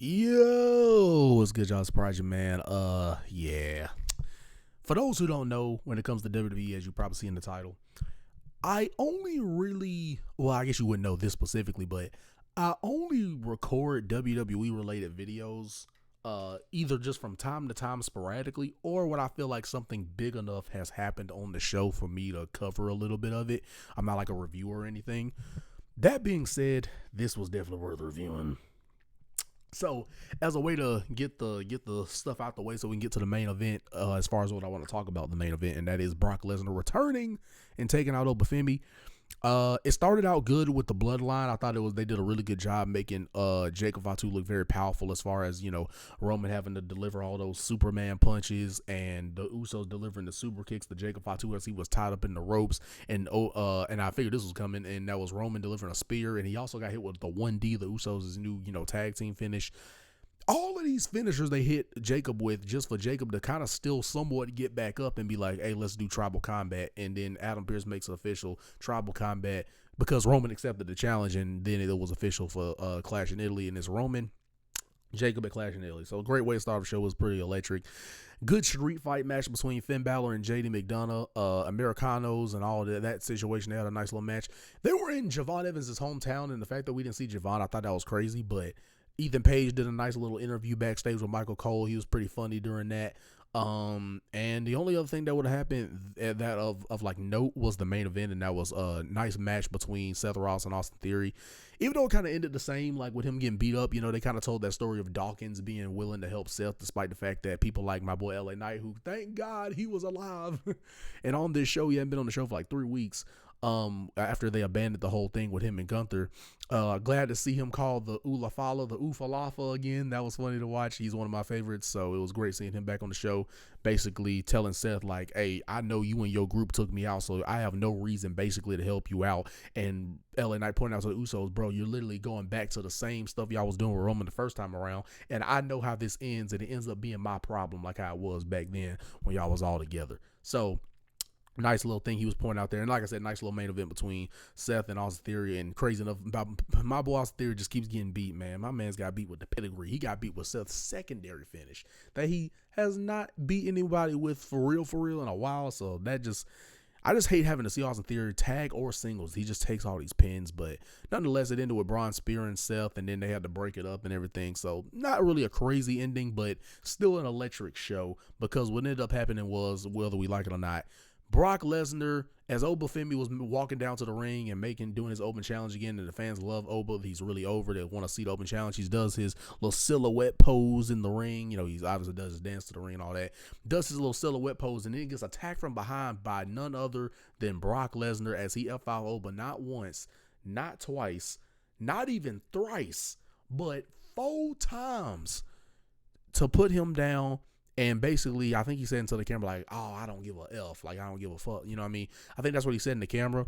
Yo, what's good, y'all? Surprise you, man. Yeah. For those who don't know, when it comes to WWE, as you probably see in the title, I only really, well, I guess you wouldn't know this specifically, but I only record WWE related videos, either just from time to time sporadically, or when I feel like something big enough has happened on the show for me to cover a little bit of it. I'm not like a reviewer or anything. That being said, this was definitely worth reviewing. So, as a way to get the stuff out the way, so we can get to the main event, as far as what I want to talk about the main event, and that is Brock Lesnar returning and taking out Femi. It started out good with the bloodline. I thought they did a really good job making Jacob Fatu look very powerful, as far as, Roman having to deliver all those Superman punches and the Usos delivering the super kicks to Jacob Fatu as he was tied up in the ropes, and I figured this was coming, and that was Roman delivering a spear, and he also got hit with the 1D, the Usos' new tag team finish. All of these finishers they hit Jacob with, just for Jacob to kind of still somewhat get back up and be like, hey, let's do tribal combat. And then Adam Pearce makes it official tribal combat because Roman accepted the challenge, and then it was official for Clash in Italy, and it's Roman, Jacob at Clash in Italy. So a great way to start the show. Was pretty electric. Good street fight match between Finn Balor and JD McDonough, Americanos and all that situation. They had a nice little match. They were in Javon Evans' hometown, and the fact that we didn't see Javon, I thought that was crazy, but Ethan Page did a nice little interview backstage with Michael Cole. He was pretty funny during that. And the only other thing that would have happened that of like note was the main event, and that was a nice match between Seth Rollins and Austin Theory. Even though it kind of ended the same, like with him getting beat up, they kind of told that story of Dawkins being willing to help Seth, despite the fact that people like my boy LA Knight, who thank God he was alive, and on this show, he hadn't been on the show for like 3 weeks. After they abandoned the whole thing with him and Gunther. Glad to see him call the Ulafala, the Ufalafa again. That was funny to watch. He's one of my favorites, so it was great seeing him back on the show, basically telling Seth, like, hey, I know you and your group took me out, so I have no reason, basically, to help you out. And LA Knight pointing out to the Usos, bro, you're literally going back to the same stuff y'all was doing with Roman the first time around, and I know how this ends, and it ends up being my problem, like how it was back then when y'all was all together. So, nice little thing he was pointing out there. And like I said, nice little main event between Seth and Austin Theory. And crazy enough, about my boy Austin Theory just keeps getting beat, man. My man's got beat with the pedigree. He got beat with Seth's secondary finish that he has not beat anybody with for real in a while. So I just hate having to see Austin Theory tag or singles. He just takes all these pins. But nonetheless, it ended with Braun Spear and Seth, and then they had to break it up and everything. So not really a crazy ending, but still an electric show, because what ended up happening was, whether we like it or not, Brock Lesnar, as Femi was walking down to the ring and doing his open challenge again, and the fans love Oba. He's really over. They want to see the open challenge. He does his little silhouette pose in the ring. He's obviously does his dance to the ring and all that. Does his little silhouette pose, and then gets attacked from behind by none other than Brock Lesnar as he F5 Oba not once, not twice, not even thrice, but 4 times to put him down. And basically, I think he said into the camera, like, oh, I don't give a F. Like, I don't give a fuck. You know what I mean? I think that's what he said in the camera.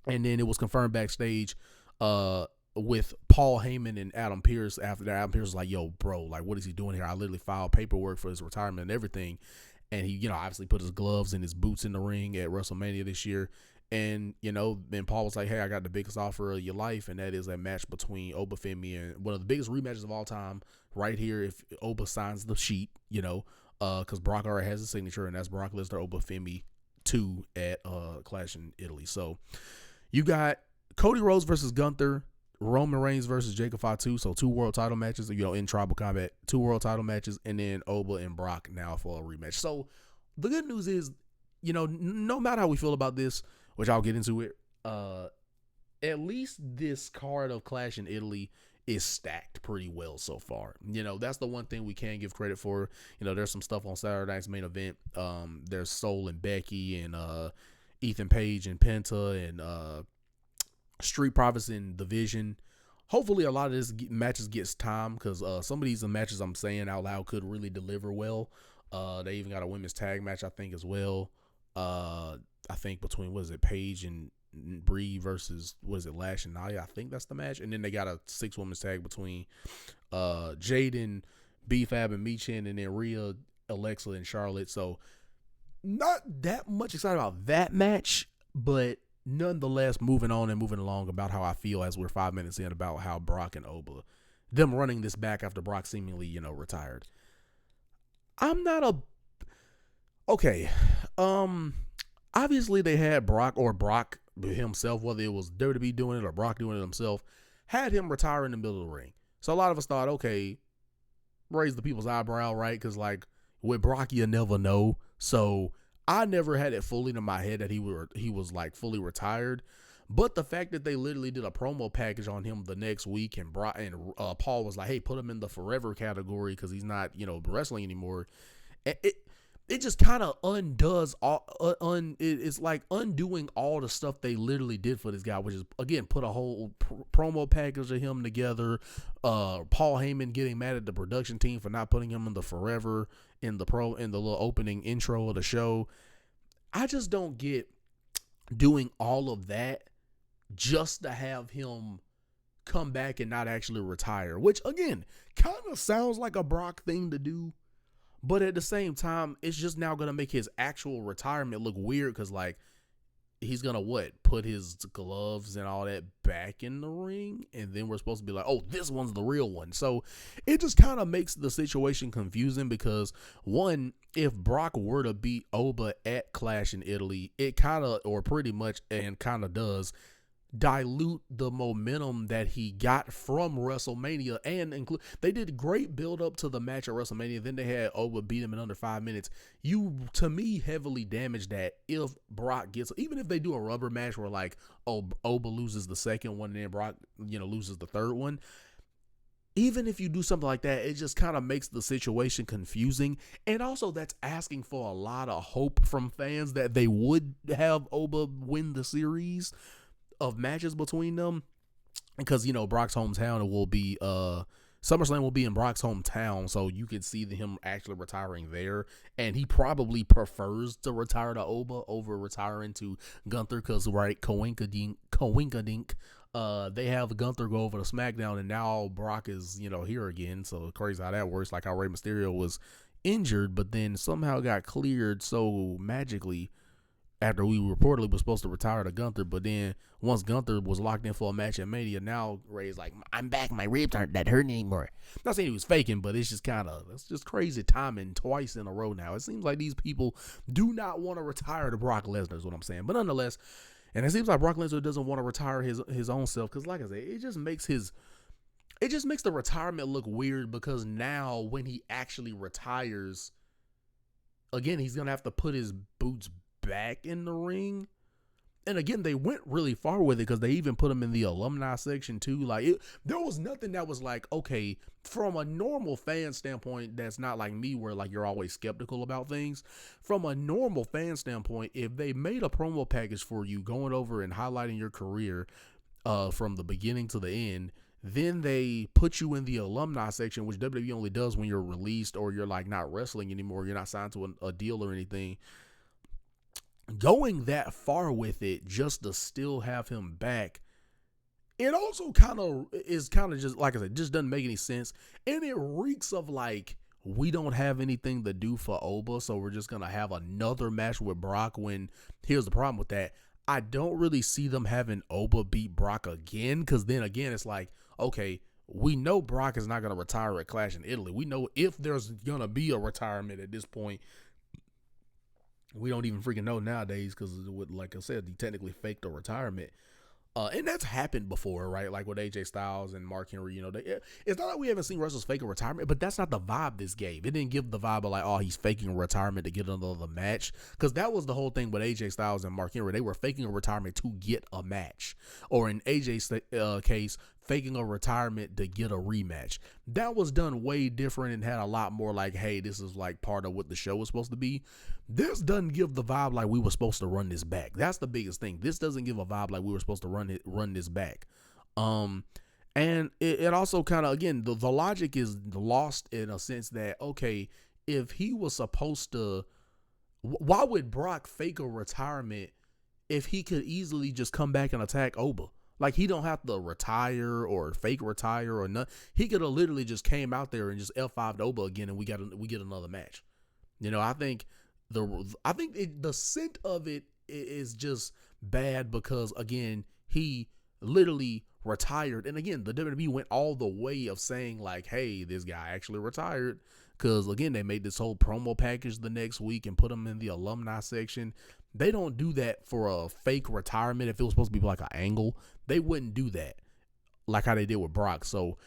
And then it was confirmed backstage with Paul Heyman and Adam Pearce. After that, Adam Pearce was like, yo, bro, like, what is he doing here? I literally filed paperwork for his retirement and everything. And he, obviously put his gloves and his boots in the ring at WrestleMania this year. And, then Paul was like, hey, I got the biggest offer of your life, and that is a match between Femi and one of the biggest rematches of all time right here if Oba signs the sheet, because Brock already has a signature, and that's Brock Lesnar, Femi 2 at Clash in Italy. So you got Cody Rhodes versus Gunther, Roman Reigns versus Jacob Fatu, so 2 world title matches, in tribal combat, 2 world title matches, and then Oba and Brock now for a rematch. So the good news is, no matter how we feel about this, which I'll get into it, at least this card of Clash in Italy is stacked pretty well so far. That's the one thing we can give credit for. There's some stuff on Saturday night's main event. There's Soul and Becky and Ethan Page and Penta and Street Profits in Division. Hopefully a lot of this matches gets time, because some of these matches I'm saying out loud could really deliver well. They even got a women's tag match, I think, as well. I think between, Paige and Bree versus, Lash and Nia. I think that's the match. And then they got a 6 women's tag between Jaden, B-Fab, and Michin, and then Rhea, Alexa, and Charlotte. So not that much excited about that match, but nonetheless moving on and moving along about how I feel as we're 5 minutes in about how Brock and Oba them running this back after Brock seemingly, retired. I'm not a okay. Obviously they had Brock himself, whether it was WWE doing it or Brock doing it himself, had him retire in the middle of the ring. So a lot of us thought, okay, raise the people's eyebrow, right? Because like with Brock, you never know. So I never had it fully in my head that he was like fully retired. But the fact that they literally did a promo package on him the next week, and Paul was like, "Hey, put him in the forever category because he's not, wrestling anymore." It just kind of undoes all. It's like undoing all the stuff they literally did for this guy, which is again put a whole promo package of him together. Paul Heyman getting mad at the production team for not putting him in the forever in the little opening intro of the show. I just don't get doing all of that just to have him come back and not actually retire, which again kind of sounds like a Brock thing to do, but at the same time it's just now going to make his actual retirement look weird because like he's going to put his gloves and all that back in the ring, and then we're supposed to be like, oh, this one's the real one. So it just kind of makes the situation confusing because one, if Brock were to beat Oba at Clash in Italy, it kind of, or pretty much, and kind of does dilute the momentum that he got from WrestleMania, and they did great build up to the match at WrestleMania. Then they had Oba beat him in under 5 minutes. You, to me, heavily damage that if Brock gets, even if they do a rubber match where like Oba loses the second one and then Brock loses the third one. Even if you do something like that, it just kind of makes the situation confusing. And also that's asking for a lot of hope from fans that they would have Oba win the series of matches between them, because Brock's hometown will be SummerSlam will be in Brock's hometown, so you can see him actually retiring there, and he probably prefers to retire to Oba over retiring to Gunther, because right, Coinkadink, they have Gunther go over to SmackDown, and now Brock is here again. So crazy how that works, like how Rey Mysterio was injured but then somehow got cleared so magically after we reportedly was supposed to retire to Gunther, but then once Gunther was locked in for a match at Mania, now Ray's like, I'm back, my ribs aren't that hurting anymore. I'm not saying he was faking, but it's just crazy timing twice in a row now. It seems like these people do not want to retire to Brock Lesnar is what I'm saying. But nonetheless, and it seems like Brock Lesnar doesn't want to retire his own self, because like I said, it just makes the retirement look weird, because now when he actually retires, again, he's going to have to put his boots back in the ring. And again, they went really far with it because they even put him in the alumni section too. Like there was nothing that was like, okay, from a normal fan standpoint, that's not like me where like you're always skeptical about things. From a normal fan standpoint, if they made a promo package for you going over and highlighting your career from the beginning to the end, then they put you in the alumni section, which WWE only does when you're released or you're like not wrestling anymore, you're not signed to a deal or anything. Going that far with it just to still have him back, it also kind of just, like I said, just doesn't make any sense. And it reeks of like, we don't have anything to do for Oba, so we're just going to have another match with Brock, when here's the problem with that. I don't really see them having Oba beat Brock again, because then again, it's like, okay, we know Brock is not going to retire at Clash in Italy. We know if there's going to be a retirement at this point. We don't even freaking know nowadays, because like I said, he technically faked a retirement. And that's happened before, right? Like with AJ Styles and Mark Henry, it's not like we haven't seen wrestlers fake a retirement, but that's not the vibe this gave. It didn't give the vibe of like, oh, he's faking a retirement to get another match. Because that was the whole thing with AJ Styles and Mark Henry. They were faking a retirement to get a match. Or in AJ's case, faking a retirement to get a rematch. That was done way different and had a lot more like, hey, this is like part of what the show was supposed to be. This doesn't give the vibe like we were supposed to run this back. That's the biggest thing. This doesn't give a vibe like we were supposed to run this back. And it also kind of, again, the logic is lost in a sense that, okay, if he was supposed to, why would Brock fake a retirement if he could easily just come back and attack Oba? Like, he don't have to retire or fake retire or nothing. He could have literally just came out there and just F5'd Oba again, and we get another match. I think the scent of it is just bad, because again, he literally retired. And again, the WWE went all the way of saying like, hey, this guy actually retired. Because again, they made this whole promo package the next week and put him in the alumni section. They don't do that for a fake retirement. If it was supposed to be like an angle, they wouldn't do that like how they did with Brock. So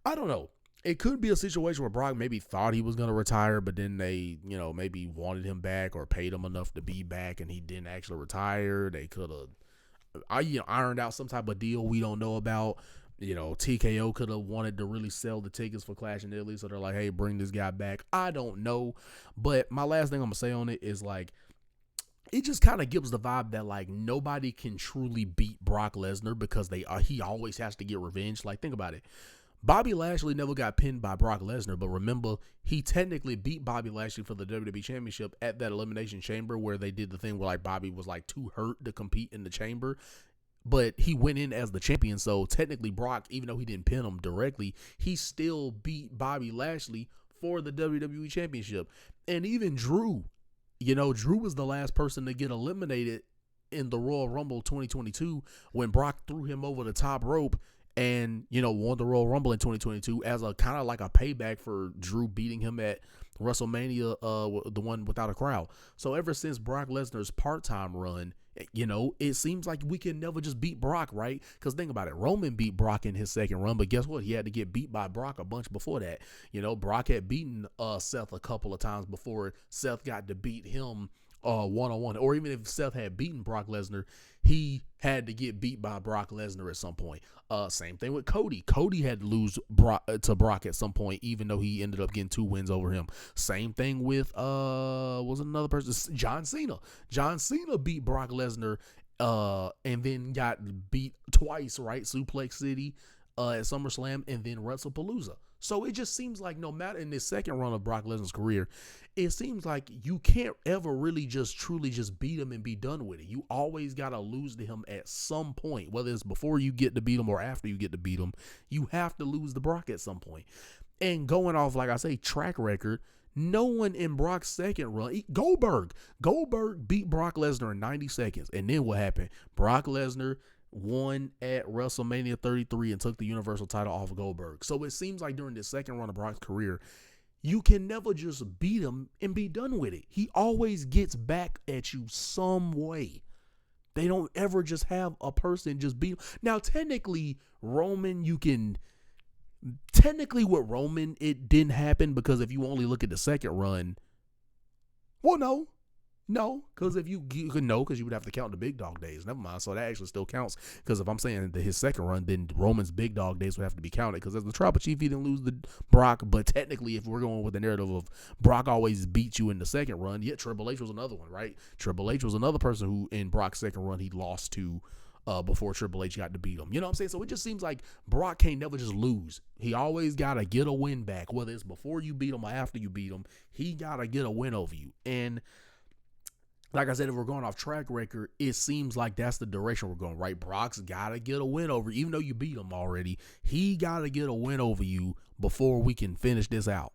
I don't know. It could be a situation where Brock maybe thought he was going to retire, but then they, maybe wanted him back or paid him enough to be back and he didn't actually retire. They could have, ironed out some type of deal we don't know about. TKO could have wanted to really sell the tickets for Clash in Italy. So they're like, hey, bring this guy back. I don't know. But my last thing I'm going to say on it is like, it just kind of gives the vibe that like nobody can truly beat Brock Lesnar because he always has to get revenge. Like, think about it. Bobby Lashley never got pinned by Brock Lesnar, but remember, he technically beat Bobby Lashley for the WWE Championship at that Elimination Chamber where they did the thing where like Bobby was like too hurt to compete in the chamber, but he went in as the champion. So technically Brock, even though he didn't pin him directly, he still beat Bobby Lashley for the WWE Championship. And even Drew, Drew was the last person to get eliminated in the Royal Rumble 2022 when Brock threw him over the top rope and, won the Royal Rumble in 2022 as a kind of like a payback for Drew beating him at WrestleMania, the one without a crowd. So ever since Brock Lesnar's part-time run, it seems like we can never just beat Brock, right? Because think about it. Roman beat Brock in his second run, but guess what? He had to get beat by Brock a bunch before that. Brock had beaten Seth a couple of times before Seth got to beat him one-on-one. Or even if Seth had beaten Brock Lesnar, he had to get beat by Brock Lesnar at some point. Same thing with Cody. Cody had to lose to Brock at some point, even though he ended up getting 2 wins over him. Same thing with was another person, John Cena. John Cena beat Brock Lesnar and then got beat twice, right? Suplex City at SummerSlam and then WrestlePalooza. So it just seems like no matter in this second run of Brock Lesnar's career, it seems like you can't ever really just truly just beat him and be done with it. You always got to lose to him at some point, whether it's before you get to beat him or after you get to beat him. You have to lose to Brock at some point. And going off, like I say, track record, no one in Brock's second run, Goldberg beat Brock Lesnar in 90 seconds. And then what happened? Brock Lesnar won at WrestleMania 33 and took the Universal title off of Goldberg. So it seems like during this second run of Brock's career, you can never just beat him and be done with it. He always gets back at you some way. They don't ever just have a person just beat him. Now, technically, with Roman, it didn't happen because if you only look at the second run, well, no, because if you would have to count the big dog days. Never mind. So that actually still counts. Because if I'm saying that his second run, then Roman's big dog days would have to be counted. Because as the tribal chief, he didn't lose the Brock. But technically, if we're going with the narrative of Brock always beats you in the second run, yet Triple H was another one, right? Triple H was another person who in Brock's second run he lost to before Triple H got to beat him. You know what I'm saying? So it just seems like Brock can't never just lose. He always got to get a win back, whether it's before you beat him or after you beat him. He got to get a win over you. And like I said, if we're going off track record, it seems like that's the direction we're going, right? Brock's got to get a win over you. Even though you beat him already, he got to get a win over you before we can finish this out.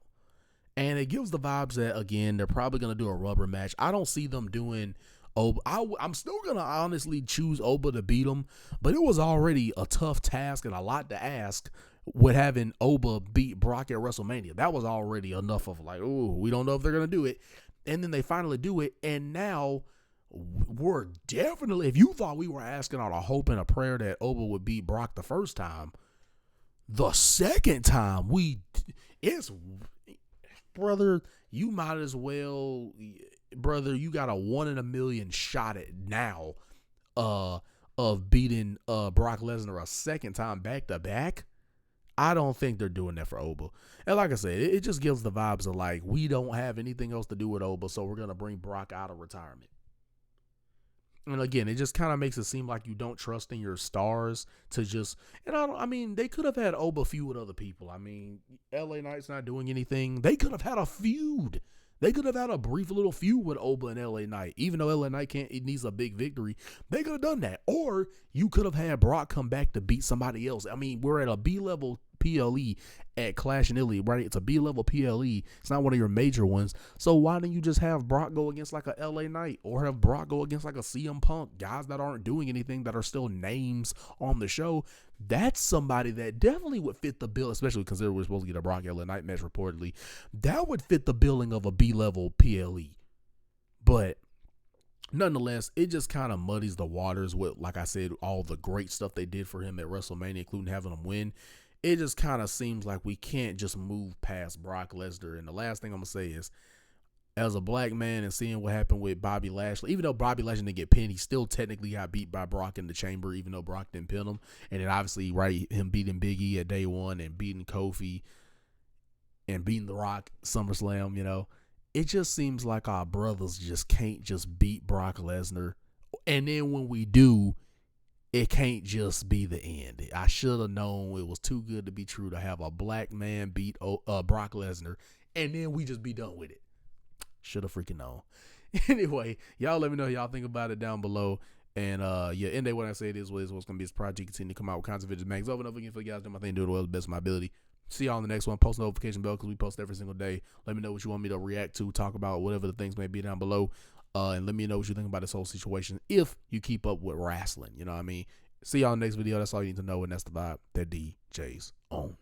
And it gives the vibes that, again, they're probably going to do a rubber match. I don't see them doing Oba. I'm still going to honestly choose Oba to beat him, but it was already a tough task and a lot to ask with having Oba beat Brock at WrestleMania. That was already enough of like, oh, we don't know if they're going to do it. And then they finally do it, and now we're definitely, if you thought we were asking on a hope and a prayer that Oba would beat Brock the first time, the second time, brother, you might as well, brother, you got a 1 in a million shot at now of beating Brock Lesnar a second time back to back. I don't think they're doing that for Oba. And like I said, it just gives the vibes of like, we don't have anything else to do with Oba, so we're going to bring Brock out of retirement. And again, it just kind of makes it seem like you don't trust in your stars to just, and they could have had Oba feud with other people. I mean, LA Knight's not doing anything. They could have had a feud. They could have had a brief little feud with Oba and LA Knight. Even though LA Knight needs a big victory, they could have done that. Or you could have had Brock come back to beat somebody else. I mean, we're at a B-level PLE at Clash and Illy, right? It's a B-level PLE. It's not one of your major ones. So why don't you just have Brock go against like a LA Knight, or have Brock go against like a CM Punk, guys that aren't doing anything, that are still names on the show? That's somebody that definitely would fit the bill, especially considering we're supposed to get a Brock LA Knight match reportedly. That would fit the billing of a B-level PLE. But nonetheless, it just kind of muddies the waters with, like I said, all the great stuff they did for him at WrestleMania, including having him win. It just kind of seems like we can't just move past Brock Lesnar. And the last thing I'm going to say is, as a black man and seeing what happened with Bobby Lashley, even though Bobby Lashley didn't get pinned, he still technically got beat by Brock in the chamber, even though Brock didn't pin him. And then obviously, right, him beating Big E at day one and beating Kofi and beating The Rock SummerSlam, you know. It just seems like our brothers just can't just beat Brock Lesnar. And then when we do, it can't just be the end. I should have known it was too good to be true to have a black man beat Brock Lesnar, and then we just be done with it. Should have freaking known. Anyway, y'all let me know y'all think about it down below. And yeah, and then what I say it is what's going to be this project. Continue to come out with content videos, mags over and over again for you guys. Do my thing, do it well, the best of my ability. See y'all on the next one. Post notification bell because we post every single day. Let me know what you want me to react to, talk about, whatever the things may be down below. And let me know what you think about this whole situation if you keep up with wrestling. You know what I mean? See y'all in the next video. That's all you need to know, and that's the vibe that DJ's on.